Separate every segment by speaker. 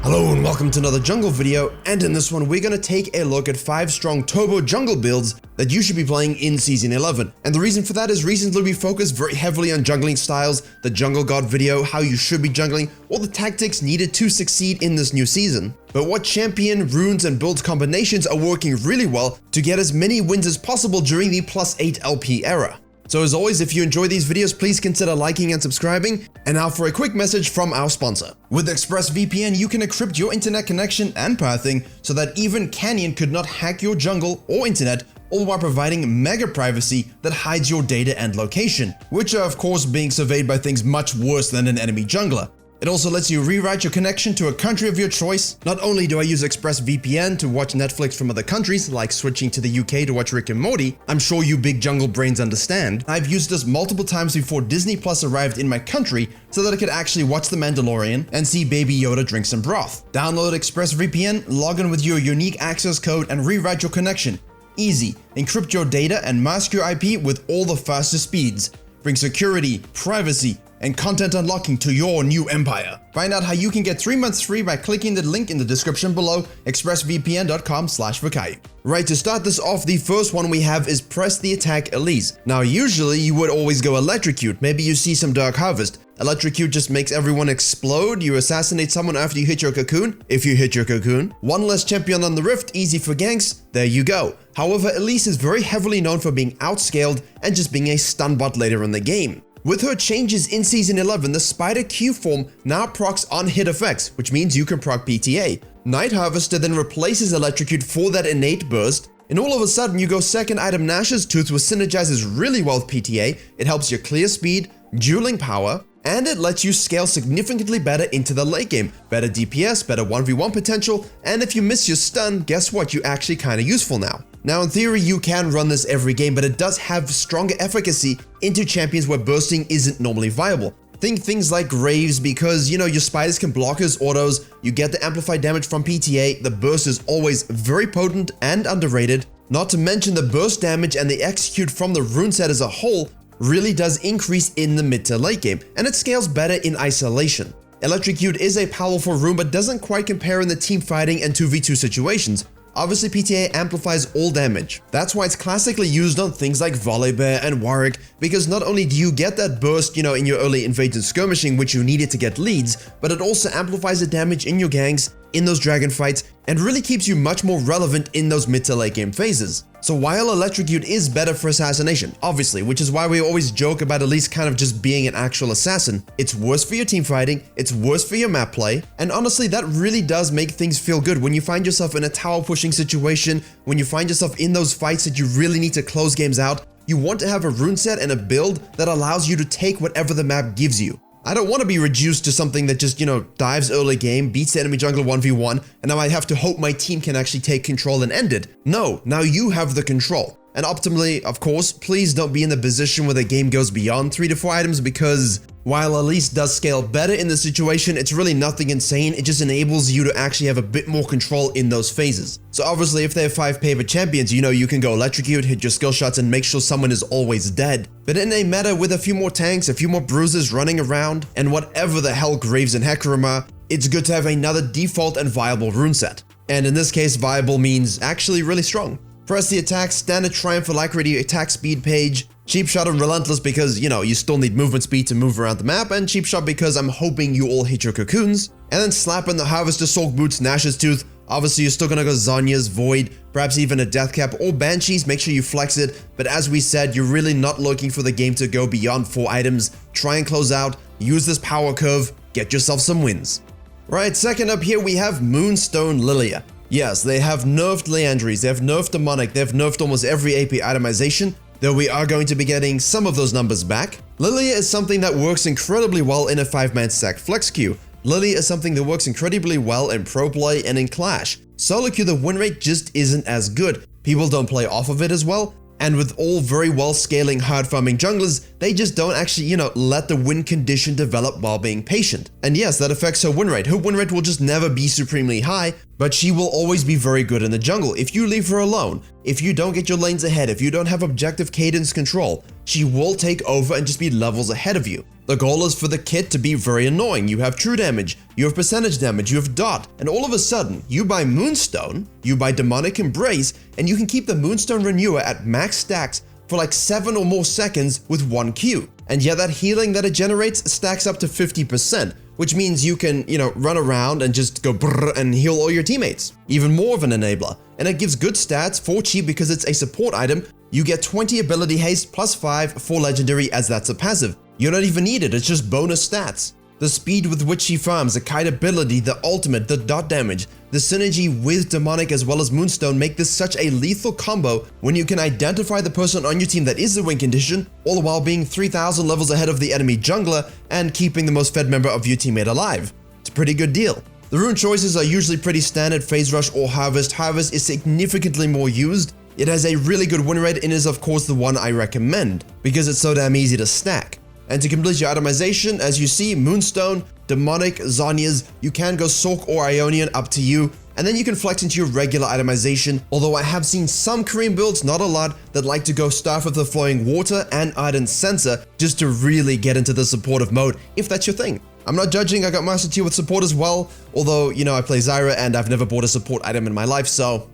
Speaker 1: Hello and welcome to another jungle video, and in this one we're going to take a look at 5 strong turbo jungle builds that you should be playing in Season 11. And the reason for that is recently we focused very heavily on jungling styles, the Jungle God video, how you should be jungling, all the tactics needed to succeed in this new season. But what champion, runes, and build combinations are working really well to get as many wins as possible during the +8 LP era. So as always, if you enjoy these videos, please consider liking and subscribing. And now for a quick message from our sponsor. With ExpressVPN, you can encrypt your internet connection and pathing so that even Canyon could not hack your jungle or internet, all while providing mega privacy that hides your data and location, which are of course being surveyed by things much worse than an enemy jungler. It also lets you rewrite your connection to a country of your choice. Not only do I use ExpressVPN to watch Netflix from other countries, like switching to the UK to watch Rick and Morty, I'm sure you big jungle brains understand. I've used this multiple times before Disney Plus arrived in my country so that I could actually watch The Mandalorian and see Baby Yoda drink some broth. Download ExpressVPN, log in with your unique access code and rewrite your connection. Easy. Encrypt your data and mask your IP with all the fastest speeds. Bring security, privacy, and content unlocking to your new empire. Find out how you can get 3 months free by clicking the link in the description below, expressvpn.com/Virkayu. Right, to start this off, the first one we have is Press the Attack Elise. Now usually you would always go Electrocute, maybe you see some Dark Harvest. Electrocute just makes everyone explode, you assassinate someone after you hit your cocoon, if you hit your cocoon. One less champion on the Rift, easy for ganks, there you go. However, Elise is very heavily known for being outscaled and just being a stun bot later in the game. With her changes in Season 11, the Spider Q form now procs on hit effects, which means you can proc PTA. Night Harvester then replaces Electrocute for that innate burst, and all of a sudden you go second item Nash's Tooth, which synergizes really well with PTA. It helps your clear speed, dueling power, and it lets you scale significantly better into the late game. Better DPS, better 1v1 potential, and if you miss your stun, guess what? You're actually kinda useful now. Now in theory you can run this every game, but it does have stronger efficacy into champions where bursting isn't normally viable. Think things like Graves, because you know your spiders can block his autos, you get the amplified damage from PTA, the burst is always very potent and underrated. Not to mention the burst damage and the execute from the rune set as a whole really does increase in the mid to late game, and it scales better in isolation. Electrocute is a powerful rune but doesn't quite compare in the team fighting and 2v2 situations. Obviously PTA amplifies all damage. That's why it's classically used on things like Volibear and Warwick, because not only do you get that burst, in your early invasion skirmishing which you needed to get leads, but it also amplifies the damage in your ganks, in those dragon fights, and really keeps you much more relevant in those mid to late game phases. So while Electrocute is better for assassination, obviously, which is why we always joke about Elise kind of just being an actual assassin, it's worse for your team fighting, it's worse for your map play, and honestly that really does make things feel good when you find yourself in a tower pushing situation, when you find yourself in those fights that you really need to close games out. You want to have a rune set and a build that allows you to take whatever the map gives you. I don't want to be reduced to something that just, dives early game, beats the enemy jungler 1v1, and now I have to hope my team can actually take control and end it. No, now you have the control. And optimally, of course, please don't be in the position where the game goes beyond 3 to 4 items, because while Elise does scale better in this situation, it's really nothing insane. It just enables you to actually have a bit more control in those phases. So obviously if they have 5 favorite champions, you can go Electrocute, hit your skill shots, and make sure someone is always dead. But in a meta with a few more tanks, a few more bruisers running around, and whatever the hell Graves and Hecarim are, it's good to have another default and viable rune set. And in this case, viable means actually really strong. Press the Attack, Standard Triumph Alacrity attack speed page, Cheap Shot and Relentless because, you still need movement speed to move around the map, and Cheap Shot because I'm hoping you all hit your cocoons. And then slap in the Harvester, Soak Boots, Nash's Tooth. Obviously you're still gonna go Zonya's, Void, perhaps even a Death Cap or Banshees, make sure you flex it. But as we said, you're really not looking for the game to go beyond 4 items. Try and close out, use this power curve, get yourself some wins. Right, second up here we have Moonstone Lillia. Yes, they have nerfed Leandries, they have nerfed Demonic, they have nerfed almost every AP itemization, though we are going to be getting some of those numbers back. Lillia is something that works incredibly well in a 5-man stack flex queue. Lillia is something that works incredibly well in pro play and in Clash. Solo queue, the win rate just isn't as good. People don't play off of it as well, and with all very well scaling hard farming junglers, they just don't actually, let the win condition develop while being patient. And yes, that affects her win rate. Her win rate will just never be supremely high, But she will always be very good in the jungle. If you leave her alone, if you don't get your lanes ahead, if you don't have objective cadence control, she will take over and just be levels ahead of you. The goal is for the kit to be very annoying. You have true damage, you have percentage damage, you have dot, and all of a sudden, you buy Moonstone, you buy Demonic Embrace, and you can keep the Moonstone Renewer at max stacks for like 7 or more seconds with 1 Q. And yeah, that healing that it generates stacks up to 50%, which means you can, run around and just go brrr and heal all your teammates. Even more of an enabler. And it gives good stats for cheap because it's a support item. You get 20 ability haste plus 5 for legendary as that's a passive. You don't even need it, it's just bonus stats. The speed with which she farms, the kite ability, the ultimate, the dot damage, the synergy with demonic as well as Moonstone make this such a lethal combo when you can identify the person on your team that is the win condition, all the while being 3,000 levels ahead of the enemy jungler and keeping the most fed member of your teammate alive. It's a pretty good deal. The rune choices are usually pretty standard: Phase Rush or Harvest. Harvest is significantly more used. It has a really good win rate and is of course the one I recommend because it's so damn easy to stack. And to complete your itemization, as you see, Moonstone, Demonic, Zhonya's, you can go Sork or Ionian, up to you, and then you can flex into your regular itemization, although I have seen some Korean builds, not a lot, that like to go Staff of the Flowing Water and Ardent Sensor just to really get into the supportive mode, if that's your thing. I'm not judging, I got Master Tier with support as well, although, I play Zyra and I've never bought a support item in my life, so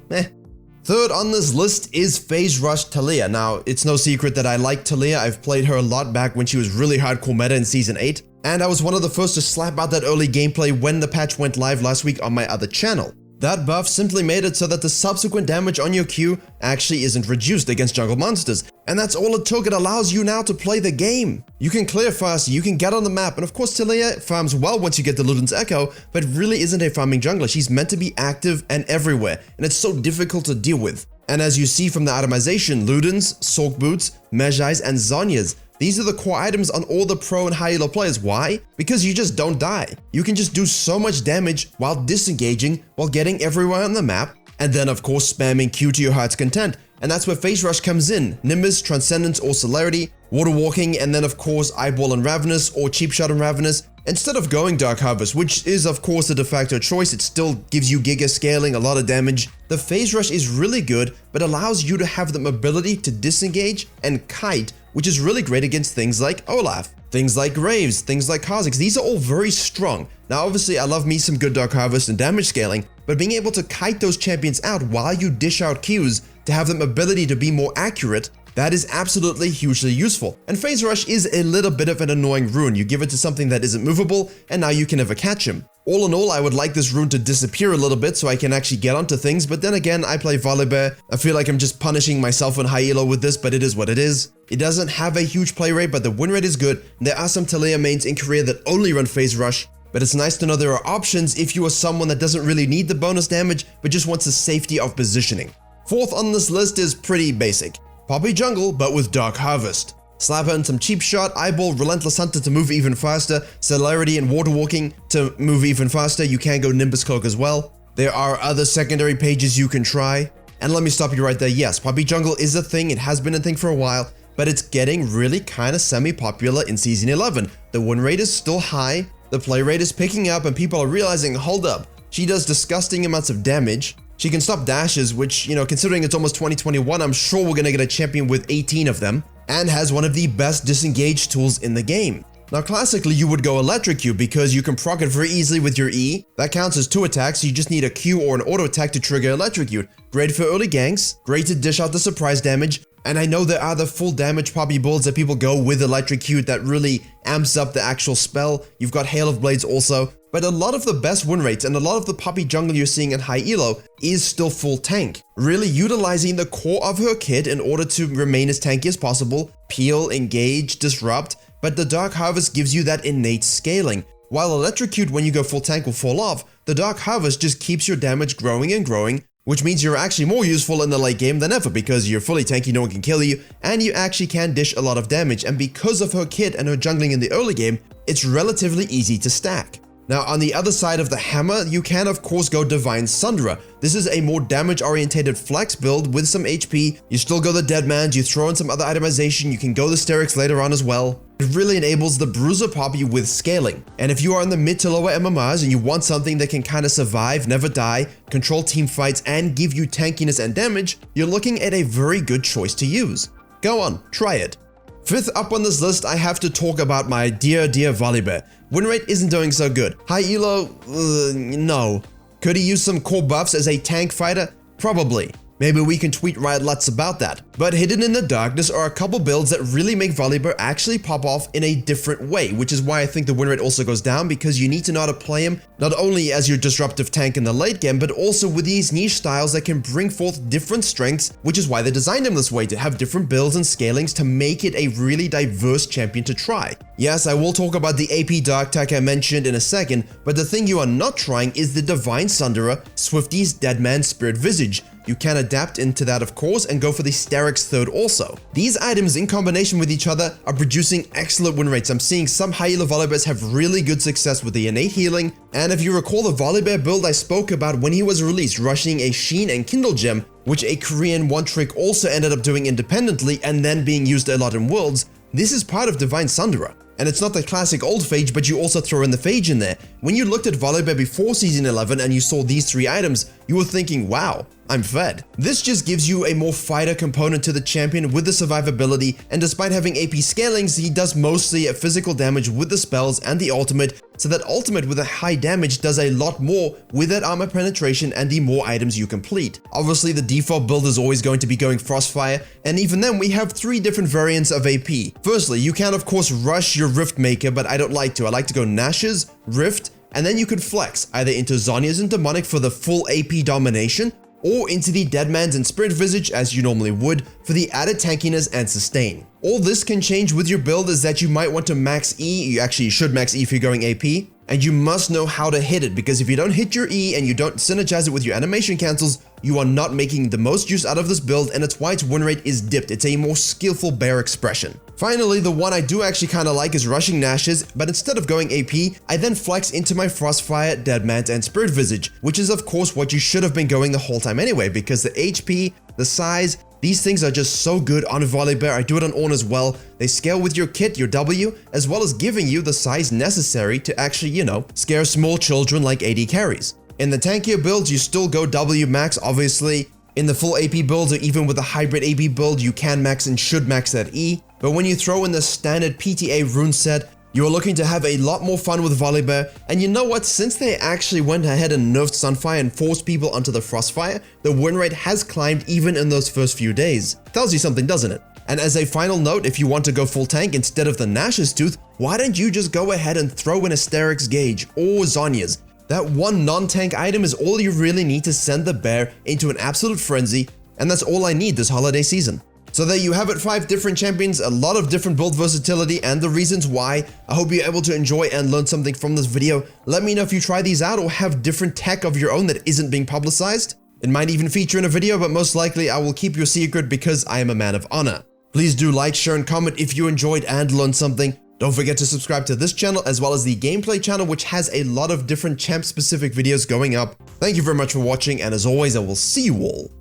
Speaker 1: Third on this list is Phase Rush Talia. Now, it's no secret that I like Talia. I've played her a lot back when she was really hardcore meta in Season 8, and I was one of the first to slap out that early gameplay when the patch went live last week on my other channel. That buff simply made it so that the subsequent damage on your Q actually isn't reduced against jungle monsters. And that's all it took. It allows you now to play the game. You can clear faster, you can get on the map, and of course Talia farms well once you get the Luden's Echo, but really isn't a farming jungler. She's meant to be active and everywhere, and it's so difficult to deal with. And as you see from the itemization, Luden's, Sork Boots, Mejai's, and Zhonya's, these are the core items on all the pro and high elo players. Why? Because you just don't die. You can just do so much damage while disengaging, while getting everywhere on the map, and then of course spamming Q to your heart's content. And that's where Phase Rush comes in. Nimbus, Transcendence, or Celerity, Water Walking, and then of course Eyeball and Ravenous, or Cheap Shot and Ravenous. Instead of going Dark Harvest, which is of course a de facto choice, it still gives you giga scaling, a lot of damage. The Phase Rush is really good, but allows you to have the mobility to disengage and kite, which is really great against things like Olaf, things like Graves, things like Kha'Zix. These are all very strong. Now obviously I love me some good Dark Harvest and damage scaling, but being able to kite those champions out while you dish out Qs to have the ability to be more accurate, that is absolutely hugely useful. And Phase Rush is a little bit of an annoying rune. You give it to something that isn't movable, and now you can never catch him. All in all, I would like this rune to disappear a little bit so I can actually get onto things, but then again, I play Volibear. I feel like I'm just punishing myself in high elo with this, but it is what it is. It doesn't have a huge play rate, but the win rate is good. There are some Talia mains in Korea that only run Phase Rush, but it's nice to know there are options if you are someone that doesn't really need the bonus damage, but just wants the safety of positioning. Fourth on this list is pretty basic. Poppy Jungle, but with Dark Harvest. Slap her in some Cheap Shot, Eyeball, Relentless Hunter to move even faster, Celerity and Water Walking to move even faster. You can go Nimbus Cloak as well. There are other secondary pages you can try. And let me stop you right there. Yes, Poppy Jungle is a thing. It has been a thing for a while, but it's getting really kind of semi-popular in Season 11. The win rate is still high, the play rate is picking up, and people are realizing, hold up, she does disgusting amounts of damage. She can stop dashes, which, considering it's almost 2021, I'm sure we're gonna get a champion with 18 of them, and has one of the best disengage tools in the game. Now classically you would go Electrocute because you can proc it very easily with your E. That counts as 2 attacks, so you just need a Q or an auto attack to trigger Electrocute. Great for early ganks, great to dish out the surprise damage, and I know there are the full damage Poppy builds that people go with Electrocute that really amps up the actual spell. You've got Hail of Blades also. But a lot of the best win rates and a lot of the Poppy jungle you're seeing in high elo is still full tank, really utilizing the core of her kit in order to remain as tanky as possible, peel, engage, disrupt, but the Dark Harvest gives you that innate scaling. While Electrocute when you go full tank will fall off, the Dark Harvest just keeps your damage growing and growing, which means you're actually more useful in the late game than ever because you're fully tanky, no one can kill you, and you actually can dish a lot of damage, and because of her kit and her jungling in the early game, it's relatively easy to stack. Now, on the other side of the hammer, you can of course go Divine Sunderer. This is a more damage-orientated flex build with some HP. You still go the Deadmans, you throw in some other itemization, you can go the Sterix later on as well. It really enables the Bruiser Poppy with scaling. And if you are in the mid to lower MMRs and you want something that can kind of survive, never die, control team fights, and give you tankiness and damage, you're looking at a very good choice to use. Go on, try it. Fifth up on this list, I have to talk about my dear Volibear. Win rate isn't doing so good. High elo? No. Could he use some core buffs as a tank fighter? Probably. Maybe we can tweet Riot lots about that. But hidden in the darkness are a couple builds that really make Volibear actually pop off in a different way, which is why I think the win rate also goes down, because you need to know how to play him not only as your disruptive tank in the late game, but also with these niche styles that can bring forth different strengths, which is why they designed him this way, to have different builds and scalings to make it a really diverse champion to try. Yes, I will talk about the AP Dark Tech I mentioned in a second, but the thing you are not trying is the Divine Sunderer, Swifty's Deadman Spirit Visage. You can adapt into that of course and go for the Sterix third also. These items in combination with each other are producing excellent win rates. I'm seeing some high elo Volibears have really good success with the innate healing, and if you recall the Volibear build I spoke about when he was released, rushing a Sheen and Kindle Gem, which a Korean one trick also ended up doing independently and then being used a lot in Worlds, this is part of Divine Sunderer. And it's not the classic old Phage, but you also throw in the Phage in there. When you looked at Volibear before Season 11 and you saw these three items, you were thinking, wow, I'm fed. This just gives you a more fighter component to the champion with the survivability, and despite having AP scalings, he does mostly physical damage with the spells and the ultimate, so that ultimate with a high damage does a lot more with that armor penetration and the more items you complete. Obviously the default build is always going to be going Frostfire, and even then we have three different variants of AP. Firstly, you can of course rush your Rift Maker, but I don't like to. I like to go Nash's, Rift, and then you could flex either into Zhonya's and Demonic for the full AP domination, or into the Deadmans and Spirit Visage as you normally would for the added tankiness and sustain. All this can change with your build is that you might want to max E, you actually should max E if you're going AP, and you must know how to hit it, because if you don't hit your E and you don't synergize it with your animation cancels, you are not making the most use out of this build, and it's why its win rate is dipped. It's a more skillful bear expression. Finally, the one I do actually kind of like is rushing Nash's, but instead of going AP, I then flex into my Frostfire, Deadmans, and Spirit Visage, which is of course what you should have been going the whole time anyway, because the HP, the size, these things are just so good on Volibear. I do it on Ornn as well. They scale with your kit, your W, as well as giving you the size necessary to actually, you know, scare small children like AD carries. In the tankier builds, you still go W max, obviously. In the full AP builds, or even with a hybrid AP build, you can max and should max that E. But when you throw in the standard PTA rune set, you are looking to have a lot more fun with Volibear, and you know what, since they actually went ahead and nerfed Sunfire and forced people onto the Frostfire, the win rate has climbed even in those first few days. Tells you something, doesn't it? And as a final note, if you want to go full tank instead of the Nash's Tooth, why don't you just go ahead and throw in a Sterix Gauge or Zhonya's? That one non-tank item is all you really need to send the bear into an absolute frenzy, and that's all I need this holiday season. So there you have it, 5 different champions, a lot of different build versatility and the reasons why. I hope you're able to enjoy and learn something from this video. Let me know if you try these out or have different tech of your own that isn't being publicized. It might even feature in a video, but most likely I will keep your secret because I am a man of honor. Please do like, share, and comment if you enjoyed and learned something. Don't forget to subscribe to this channel as well as the gameplay channel, which has a lot of different champ-specific videos going up. Thank you very much for watching, and as always, I will see you all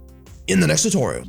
Speaker 1: in the next tutorial.